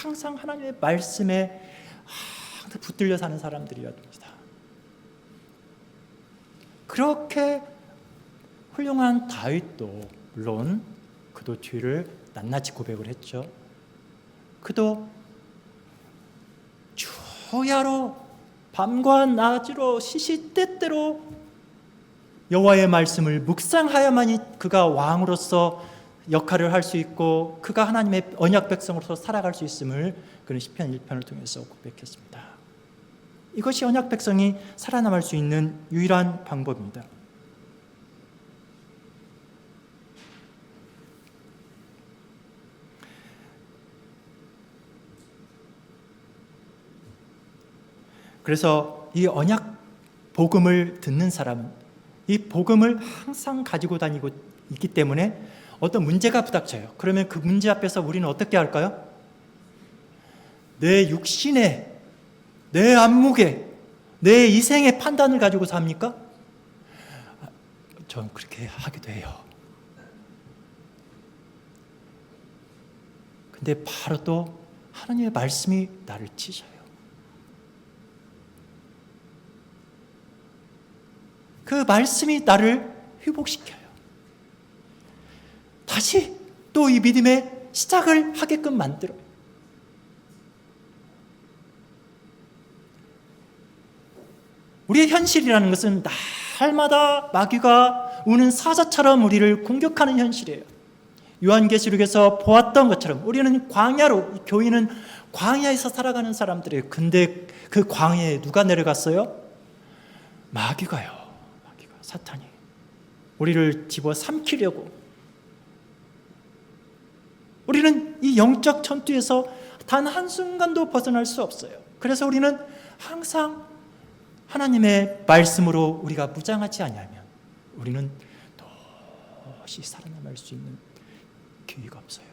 항상 하나님의 말씀에 항상 붙들려 사는 사람들이어야 됩니다. 그렇게 훌륭한 다윗도 물론 그도 뒤를 낱낱이 고백을 했죠. 그도 주야로 밤과 낮으로 시시때때로 여호와의 말씀을 묵상하여만이 그가 왕으로서 역할을 할 수 있고 그가 하나님의 언약 백성으로서 살아갈 수 있음을 그는 시편 1편을 통해서 고백했습니다. 이것이 언약 백성이 살아남을 수 있는 유일한 방법입니다. 그래서 이 언약 복음을 듣는 사람은 이 복음을 항상 가지고 다니고 있기 때문에 어떤 문제가 부닥쳐요. 그러면 그 문제 앞에서 우리는 어떻게 할까요? 내 육신의, 내 안목의, 내 이생의 판단을 가지고 삽니까? 전 그렇게 하기도 해요. 근데 바로 또 하나님의 말씀이 나를 치셔요. 그 말씀이 나를 회복시켜요. 다시 또 이 믿음의 시작을 하게끔 만들어요. 우리의 현실이라는 것은 날마다 마귀가 우는 사자처럼 우리를 공격하는 현실이에요. 요한계시록에서 보았던 것처럼 우리는 광야로, 교인은 광야에서 살아가는 사람들이에요. 근데 그 광야에 누가 내려갔어요? 마귀가요. 사탄이 우리를 집어삼키려고. 우리는 이 영적 전투에서 단 한순간도 벗어날 수 없어요. 그래서 우리는 항상 하나님의 말씀으로 우리가 무장하지 않으면 우리는 도저히 살아남을 수 있는 기회가 없어요.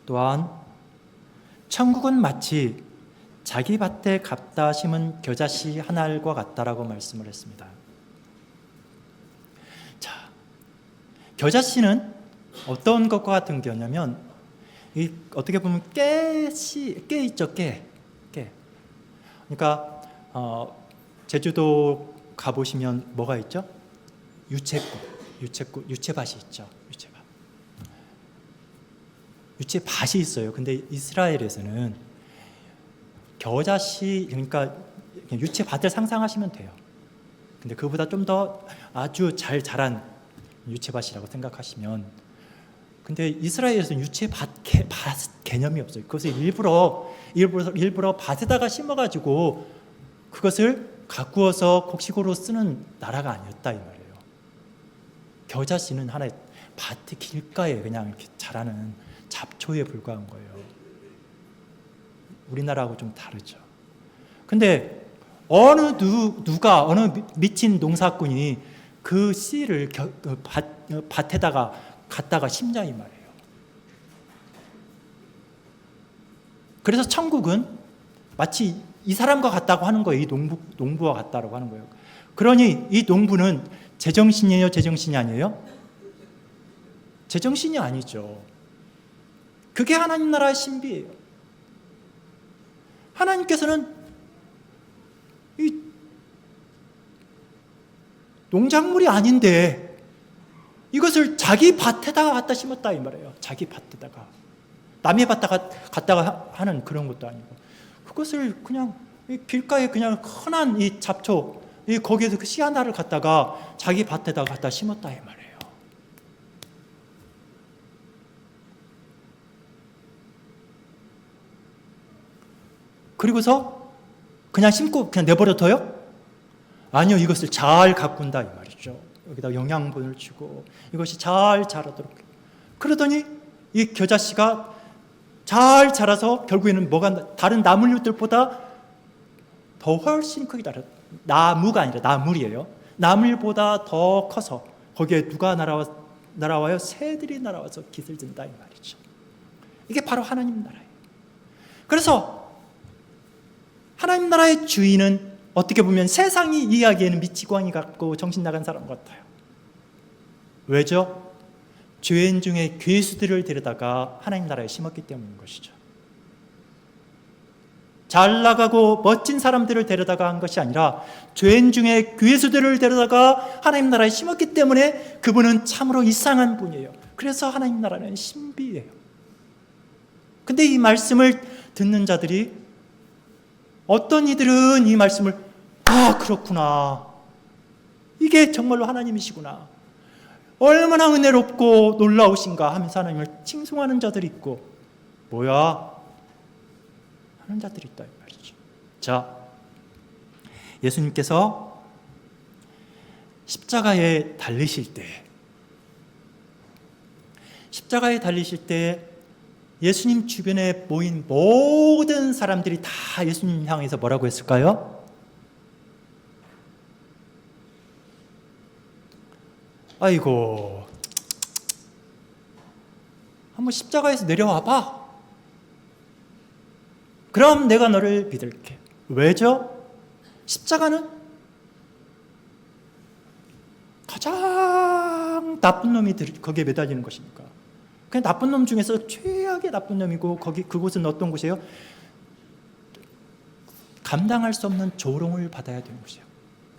또한 천국은 마치 자기 밭에 갖다 심은 겨자씨 한 알과 같다라고 말씀을 했습니다. 자, 겨자씨는 어떤 것과 같은 거냐면, 어떻게 보면 깨 있죠, 깨. 그러니까 제주도 가보시면 뭐가 있죠? 유채밭이 있죠. 유채밭이 있어요. 근데 이스라엘에서는 겨자씨, 그러니까 유채밭을 상상하시면 돼요. 근데 그보다 좀 더 아주 잘 자란 유채밭이라고 생각하시면, 근데 이스라엘에서는 유채밭 개념이 없어요. 그것을 일부러 밭에다가 심어가지고 그것을 가꾸어서 곡식으로 쓰는 나라가 아니었다 이 말이에요. 겨자씨는 하나의 밭의 길가에 그냥 이렇게 자라는 잡초에 불과한 거예요. 우리나라하고 좀 다르죠. 근데 어느 미친 농사꾼이 그 씨를 밭에다가 갖다가 심자 이 말이에요. 그래서 천국은 마치 이 사람과 같다고 하는 거예요. 이 농부와 같다라고 하는 거예요. 그러니 이 농부는 제정신이에요? 제정신이 아니에요? 제정신이 아니죠. 그게 하나님 나라의 신비예요. 하나님께서는 이 농작물이 아닌데 이것을 자기 밭에다가 갖다 심었다 이 말이에요. 자기 밭에다가. 남의 밭에다가 갖다가 하는 그런 것도 아니고, 그것을 그냥 길가에 그냥 흔한 이 잡초, 거기에서 그 씨 하나를 갖다가 자기 밭에다가 갖다 심었다 이 말이에요. 그리고서 그냥 심고 그냥 내버려둬요? 아니요, 이것을 잘 가꾼다 이 말이죠. 여기다 영양분을 주고 이것이 잘 자라도록. 그러더니 이 겨자씨가 잘 자라서 결국에는 뭐가 다른 나물들보다 더 훨씬 크게 자라. 나무가 아니라 나물이에요. 나물보다 더 커서 거기에 누가 날아와요? 새들이 날아와서 깃을 든다 이 말이죠. 이게 바로 하나님 나라예요. 그래서 하나님 나라의 주인은 어떻게 보면 세상이 이야기에는 미치광이 같고 정신 나간 사람 같아요. 왜죠? 죄인 중에 괴수들을 데려다가 하나님 나라에 심었기 때문인 것이죠. 잘 나가고 멋진 사람들을 데려다가 한 것이 아니라 죄인 중에 괴수들을 데려다가 하나님 나라에 심었기 때문에 그분은 참으로 이상한 분이에요. 그래서 하나님 나라는 신비예요. 근데 이 말씀을 듣는 자들이, 어떤 이들은 이 말씀을 그렇구나, 이게 정말로 하나님이시구나, 얼마나 은혜롭고 놀라우신가 하면서 하나님을 칭송하는 자들이 있고, 뭐야 하는 자들이 있다 이 말이죠. 자, 예수님께서 십자가에 달리실 때 예수님 주변에 모인 모든 사람들이 다 예수님 향해서 뭐라고 했을까요? 아이고, 한번 십자가에서 내려와봐. 그럼 내가 너를 믿을게. 왜죠? 십자가는 가장 나쁜 놈이 거기에 매달리는 것이니까. 그 나쁜 놈 중에서 최악의 나쁜 놈이고, 그곳은 어떤 곳이에요? 감당할 수 없는 조롱을 받아야 되는 곳이에요.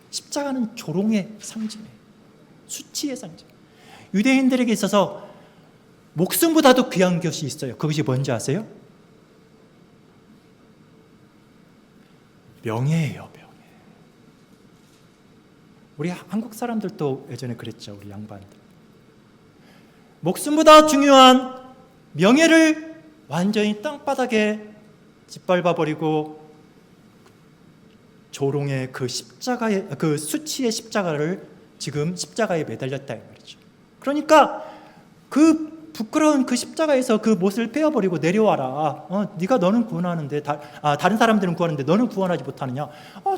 십자가는 조롱의 상징이에요. 수치의 상징. 유대인들에게 있어서 목숨보다도 귀한 것이 있어요. 그것이 뭔지 아세요? 명예예요, 명예. 우리 한국 사람들도 예전에 그랬죠, 우리 양반들. 목숨보다 중요한 명예를 완전히 땅바닥에 짓밟아버리고 조롱의 그 십자가의, 그 수치의 십자가를 지금 십자가에 매달렸다 이 말이죠. 그러니까 그 부끄러운 그 십자가에서 그 못을 빼어버리고 내려와라. 너는 구원하는데 다른 사람들은 구하는데 너는 구원하지 못하느냐?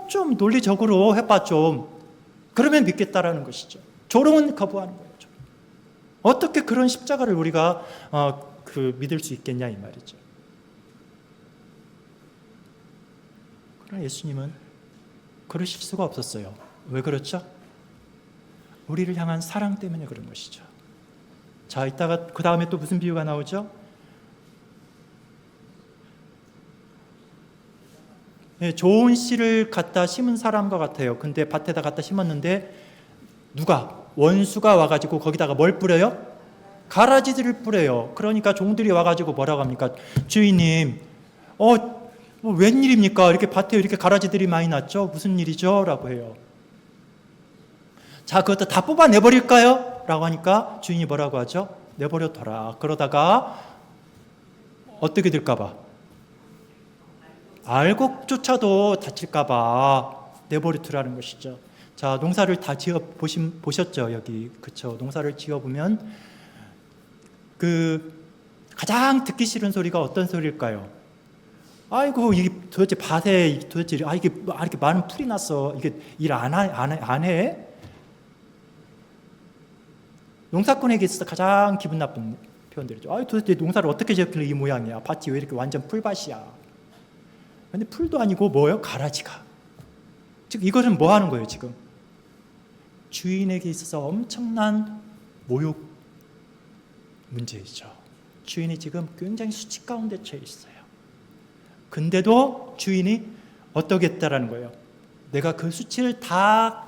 좀 논리적으로 해봐 좀. 그러면 믿겠다라는 것이죠. 조롱은 거부하는 거예요. 어떻게 그런 십자가를 우리가 믿을 수 있겠냐 이 말이죠. 그러나 예수님은 그러실 수가 없었어요. 왜 그렇죠? 우리를 향한 사랑 때문에 그런 것이죠. 자, 이따가 그 다음에 또 무슨 비유가 나오죠? 네, 좋은 씨를 갖다 심은 사람과 같아요. 근데 밭에다 갖다 심었는데 누가? 원수가 와가지고 거기다가 뭘 뿌려요? 가라지들을 뿌려요. 그러니까 종들이 와가지고 뭐라고 합니까? 주인님, 뭐 웬일입니까? 이렇게 밭에 이렇게 가라지들이 많이 났죠? 무슨 일이죠? 라고 해요. 자, 그것도 다 뽑아내버릴까요? 라고 하니까 주인이 뭐라고 하죠? 내버려둬라. 그러다가 어떻게 될까봐? 알곡조차도 다칠까봐 내버려두라는 것이죠. 자, 농사를 다 보셨죠? 여기. 그쵸? 농사를 지어보면 가장 듣기 싫은 소리가 어떤 소리일까요? 아이고, 이게 도대체 밭에 도대체 이게 이렇게 많은 풀이 났어. 이게 일 안 해? 농사꾼에게 있어서 가장 기분 나쁜 표현들이죠. 도대체 농사를 어떻게 지었길래 이 모양이야? 밭이 왜 이렇게 완전 풀밭이야? 근데 풀도 아니고 뭐예요? 가라지가. 즉 이것은 뭐 하는 거예요, 지금? 주인에게 있어서 엄청난 모욕 문제이죠. 주인이 지금 굉장히 수치 가운데 처해 있어요. 근데도 주인이 어떻게 했다라는 거예요? 내가 그 수치를 다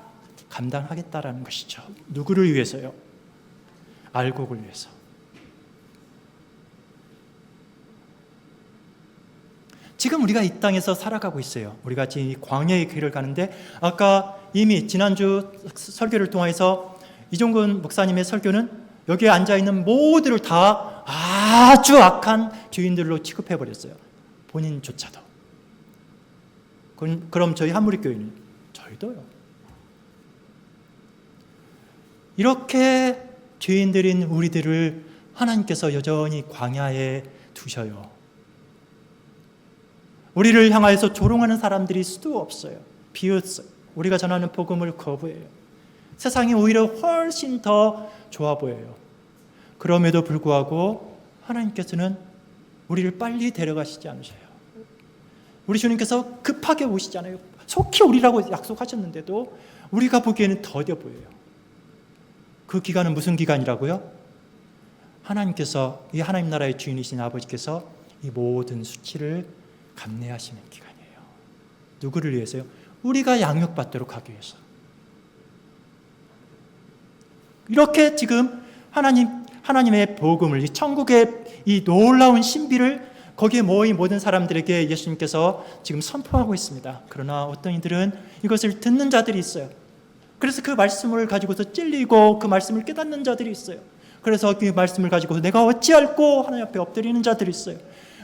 감당하겠다라는 것이죠. 누구를 위해서요? 알곡을 위해서. 지금 우리가 이 땅에서 살아가고 있어요. 우리가 지금 이 광야의 길을 가는데 아까 이미 지난주 설교를 통해서 이종근 목사님의 설교는 여기에 앉아있는 모두를 다 아주 악한 주인들로 취급해버렸어요. 본인조차도. 그럼 저희 한무리교회는 저희도요. 이렇게 죄인들인 우리들을 하나님께서 여전히 광야에 두셔요. 우리를 향하여서 조롱하는 사람들이 수도 없어요. 비웃어요. 우리가 전하는 복음을 거부해요. 세상이 오히려 훨씬 더 좋아 보여요. 그럼에도 불구하고 하나님께서는 우리를 빨리 데려가시지 않으셔요. 우리 주님께서 급하게 오시잖아요. 속히 오리라고 약속하셨는데도 우리가 보기에는 더뎌 보여요. 그 기간은 무슨 기간이라고요? 하나님께서, 이 하나님 나라의 주인이신 아버지께서 이 모든 수치를 감내하시는 기간이에요. 누구를 위해서요? 우리가 양육받도록 하기 위해서. 이렇게 지금 하나님의 복음을, 이 천국의 이 놀라운 신비를 거기에 모인 모든 사람들에게 예수님께서 지금 선포하고 있습니다. 그러나 어떤 이들은 이것을 듣는 자들이 있어요. 그래서 그 말씀을 가지고서 찔리고 그 말씀을 깨닫는 자들이 있어요. 그래서 그 말씀을 가지고 내가 어찌 알고 하나님 앞에 엎드리는 자들이 있어요.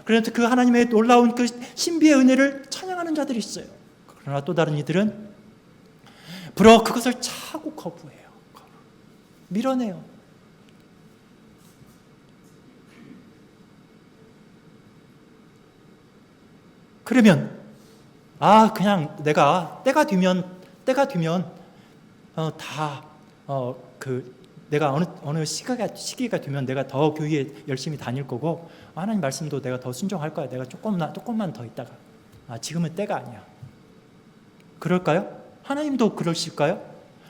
그래서 그 하나님의 놀라운 그 신비의 은혜를 찬양하는 자들이 있어요. 그러나 또 다른 이들은 그것을 차고 거부해요. 밀어내요. 그러면 그냥 내가 때가 되면 내가 어느 시기가 되면 내가 더 교회에 열심히 다닐 거고 하나님 말씀도 내가 더 순종할 거야. 내가 조금만 더 있다가 지금은 때가 아니야. 그럴까요? 하나님도 그러실까요?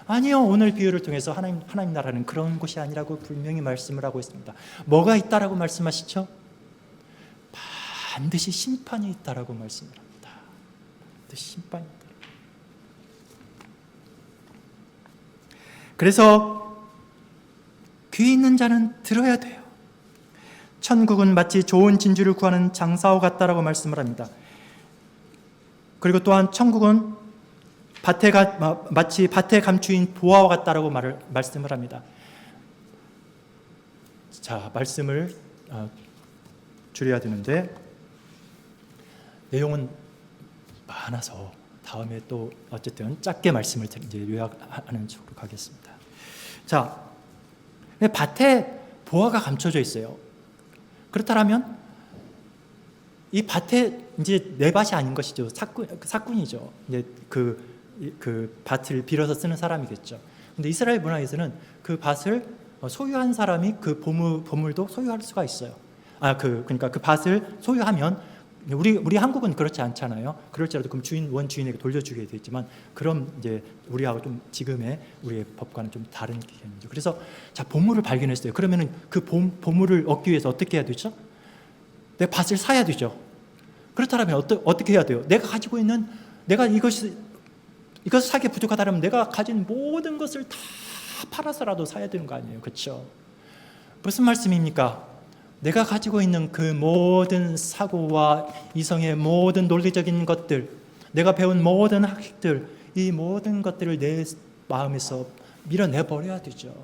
아니요. 오늘 비유를 통해서 하나님 나라는 그런 곳이 아니라고 분명히 말씀을 하고 있습니다. 뭐가 있다라고 말씀하시죠? 반드시 심판이 있다라고 말씀을 합니다. 반드시 심판이 있다. 그래서 귀 있는 자는 들어야 돼요. 천국은 마치 좋은 진주를 구하는 장사와 같다라고 말씀을 합니다. 그리고 또한 천국은 마치 밭에 감추인 보화와 같다라고 말씀을 합니다. 자, 말씀을 줄여야 되는데 내용은 많아서 다음에 또 어쨌든 짧게 말씀을 이제 요약하는 쪽으로 가겠습니다. 자, 밭에 보화가 감춰져 있어요. 그렇다면 이 밭에 이제 내 밭이 아닌 것이죠. 사꾼이죠. 이제 그 밭을 빌어서 쓰는 사람이겠죠. 근데 이스라엘 문화에서는 그 밭을 소유한 사람이 그 보물도 소유할 수가 있어요. 그러니까 그 밭을 소유하면 우리 한국은 그렇지 않잖아요. 그럴지라도 그럼 원주인에게 돌려주게 돼 있지만, 그럼 이제 우리하고 좀 지금의 우리의 법과는 좀 다른 개념이죠. 그래서 자, 보물을 발견했어요. 그러면은 그 보물을 얻기 위해서 어떻게 해야 되죠? 내 밭을 사야 되죠. 그렇다면 어떻게 해야 돼요? 내가 가지고 있는, 내가 이것을 사기에 부족하다면 내가 가진 모든 것을 다 팔아서라도 사야 되는 거 아니에요? 그렇죠? 무슨 말씀입니까? 내가 가지고 있는 그 모든 사고와 이성의 모든 논리적인 것들, 내가 배운 모든 학식들, 이 모든 것들을 내 마음에서 밀어내버려야 되죠.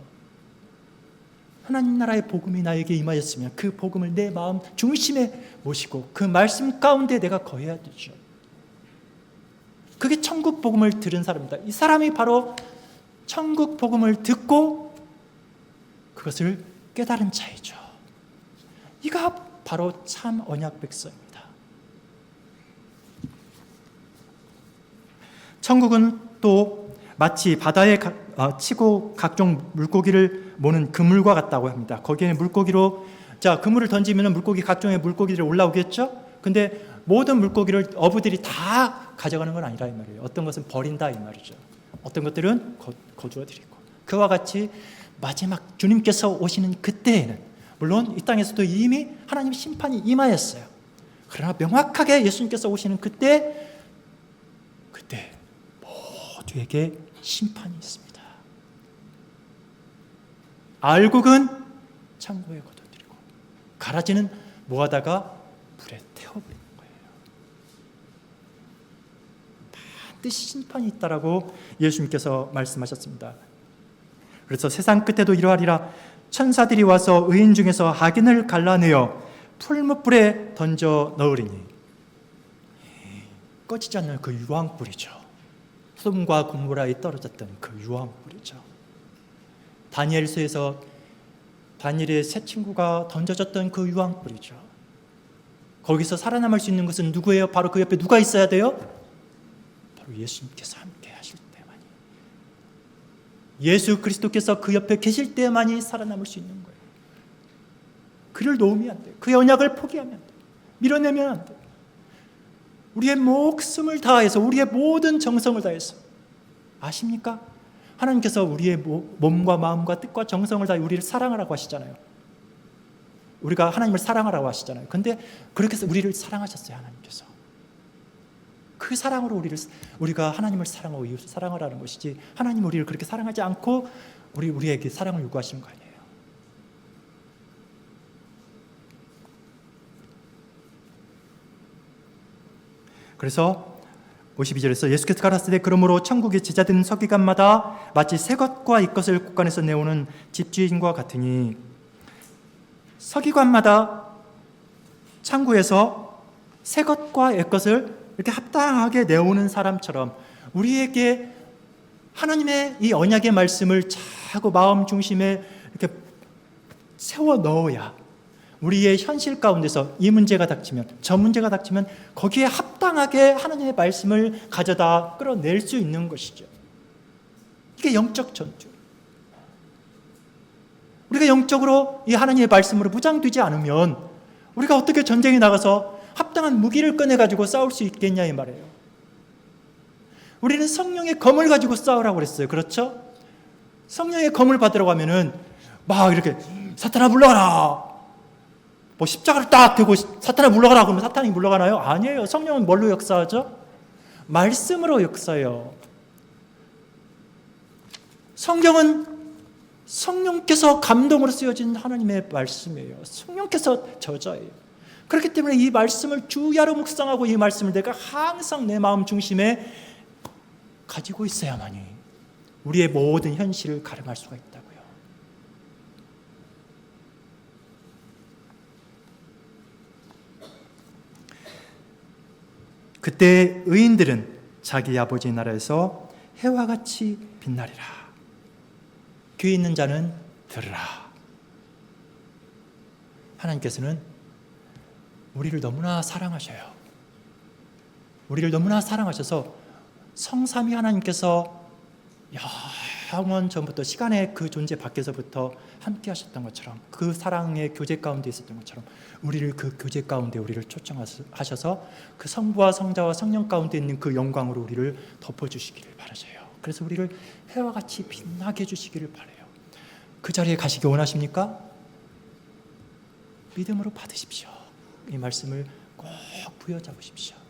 하나님 나라의 복음이 나에게 임하였으면 그 복음을 내 마음 중심에 모시고 그 말씀 가운데 내가 거해야 되죠. 그게 천국 복음을 들은 사람입니다. 이 사람이 바로 천국 복음을 듣고 그것을 깨달은 자이죠. 이가 바로 참 언약 백성입니다. 천국은 또 마치 바다에 치고 각종 물고기를 모는 그물과 같다고 합니다. 거기에는 물고기로, 자, 그물을 던지면 물고기, 각종의 물고기들이 올라오겠죠? 근데 모든 물고기를 어부들이 다 가져가는 건 아니라 이 말이에요. 어떤 것은 버린다 이 말이죠. 어떤 것들은 거두어 드리고. 그와 같이 마지막 주님께서 오시는 그때에는, 물론 이 땅에서도 이미 하나님 심판이 임하였어요. 그러나 명확하게 예수님께서 오시는 그때 모두에게 심판이 있습니다. 알곡은 창고에 걷어들이고 가라지는 모아다가 불에 태워버리는 거예요. 반드시 심판이 있다라고 예수님께서 말씀하셨습니다. 그래서 세상 끝에도 이러하리라. 천사들이 와서 의인 중에서 악인을 갈라내어 풀무불에 던져 넣으리니. 꺼지지 않는 그 유황불이죠. 소돔과 고모라에 떨어졌던 그 유황불이죠. 다니엘서에서 다니엘의 세 친구가 던져졌던 그 유황불이죠. 거기서 살아남을 수 있는 것은 누구예요? 바로 그 옆에 누가 있어야 돼요? 바로 예수님께서 함께 하실 때만이, 예수 그리스도께서 그 옆에 계실 때만이 살아남을 수 있는 거예요. 그를 놓으면 안 돼요. 그의 언약을 포기하면 안 돼요. 밀어내면 안 돼요. 우리의 목숨을 다해서, 우리의 모든 정성을 다해서. 아십니까? 하나님께서 우리의 몸과 마음과 뜻과 정성을 다해 우리를 사랑하라고 하시잖아요. 우리가 하나님을 사랑하라고 하시잖아요. 근데 그렇게 해서 우리를 사랑하셨어요. 하나님께서. 그 사랑으로 우리가 하나님을 사랑하고 이웃을 사랑하라는 것이지, 하나님 우리를 그렇게 사랑하지 않고 우리에게 사랑을 요구하시는 거 아니에요. 그래서 52절에서 예수께서 가라사대 그러므로 천국의 제자된 서기관마다 마치 새 것과 이 것을 곳간에서 내오는 집주인과 같으니, 서기관마다 창고에서 새 것과 애 것을 이렇게 합당하게 내오는 사람처럼 우리에게 하나님의 이 언약의 말씀을 자꾸 마음 중심에 이렇게 세워 넣어야 우리의 현실 가운데서 이 문제가 닥치면, 저 문제가 닥치면 거기에 합당하게 하나님의 말씀을 가져다 끌어낼 수 있는 것이죠. 이게 영적 전투. 우리가 영적으로 이 하나님의 말씀으로 무장되지 않으면 우리가 어떻게 전쟁에 나가서 합당한 무기를 꺼내가지고 싸울 수 있겠냐 이 말이에요. 우리는 성령의 검을 가지고 싸우라고 그랬어요. 그렇죠? 성령의 검을 받으러 가면은 막 이렇게 사탄아 물러가라, 뭐 십자가를 딱 들고 사탄아 물러가라 그러면 사탄이 물러가나요? 아니에요. 성령은 뭘로 역사하죠? 말씀으로 역사해요. 성경은 성령께서 감동으로 쓰여진 하나님의 말씀이에요. 성령께서 저자예요. 그렇기 때문에 이 말씀을 주야로 묵상하고 이 말씀을 내가 항상 내 마음 중심에 가지고 있어야만이 우리의 모든 현실을 가름할 수가 있다고요. 그때 의인들은 자기 아버지의 나라에서 해와 같이 빛나리라. 귀 있는 자는 들으라. 하나님께서는 우리를 너무나 사랑하셔요. 우리를 너무나 사랑하셔서 성삼위 하나님께서 영원 전부터 시간의 그 존재 밖에서부터 함께 하셨던 것처럼, 그 사랑의 교제 가운데 있었던 것처럼 우리를 그 교제 가운데 우리를 초청하셔서 그 성부와 성자와 성령 가운데 있는 그 영광으로 우리를 덮어주시기를 바라셔요. 그래서 우리를 해와 같이 빛나게 해주시기를 바라요. 그 자리에 가시기 원하십니까? 믿음으로 받으십시오. 이 말씀을 꼭 부여잡으십시오.